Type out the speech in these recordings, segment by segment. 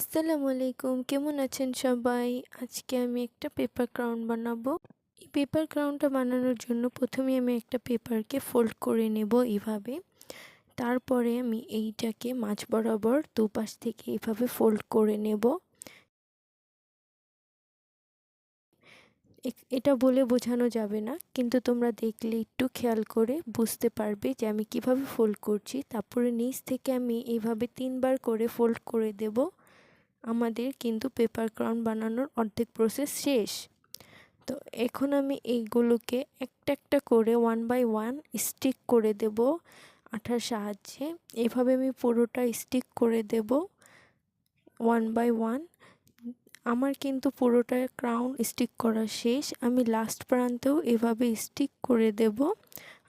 আসসালামু আলাইকুম, কেমন আছেন সবাই? আজকে আমি একটা পেপার ক্রাউন বানাবো। এই পেপার ক্রাউনটা বানানোর জন্য প্রথমে আমি একটা পেপারকে ফোল্ড করে নেব এইভাবে। তারপরে আমি এইটাকে মাঝ বরাবর দুপাশ থেকে এইভাবে ফোল্ড করে নেব। এটা বলে বোঝানো যাবে না, কিন্তু তোমরা দেখলে একটু খেয়াল করে বুঝতে পারবে যে আমি কিভাবে ফোল্ড করছি। তারপরে নিচ থেকে আমি এইভাবে 3 বার করে ফোল্ড করে দেব। আমাদের কিন্তু পেপার ক্রাউন বানানোর অর্ধেক প্রসেস শেষ। তো এখন আমি এইগুলোকে একটা একটা করে 1 বাই 1 স্টিক করে দেব আঠার সাহায্যে। এভাবে আমি পুরোটা স্টিক করে দেব 1 বাই 1। আমার কিন্তু পুরোটা ক্রাউন স্টিক করা শেষ। আমি লাস্ট প্রান্তেও এভাবে স্টিক করে দেব।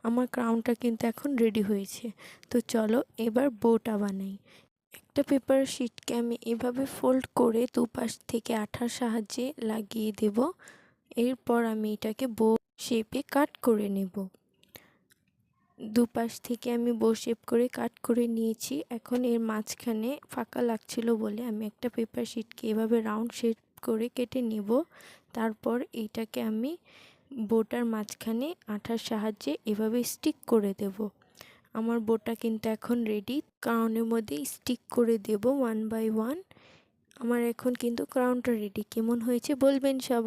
আমার ক্রাউনটা কিন্তু এখন রেডি হয়েছে। তো চলো এবার বোটা বানাই। একটা পেপার শিটকে আমি এভাবে ফোল্ড করে দুপাশ থেকে আঠার সাহায্যে লাগিয়ে দেব। এরপর আমি এটাকে বো শেপে কাট করে নেব। দুপাশ থেকে আমি বো শেপ করে কাট করে নিয়েছি। এখন এর মাঝখানে ফাঁকা লাগছিল বলে আমি একটা পেপার শিটকে এভাবে রাউন্ড শেপ করে কেটে নেব। তারপর এইটাকে আমি বোটার মাঝখানে আঠার সাহায্যে এভাবে স্টিক করে দেব। আমার বোটা কিন্তু এখন রেডি। ক্রাউনের মধ্যে স্টিক করে দেব 1 বাই 1। আমার এখন কিন্তু ক্রাউনটা রেডি। কেমন হয়েছে বলবেন সবাই।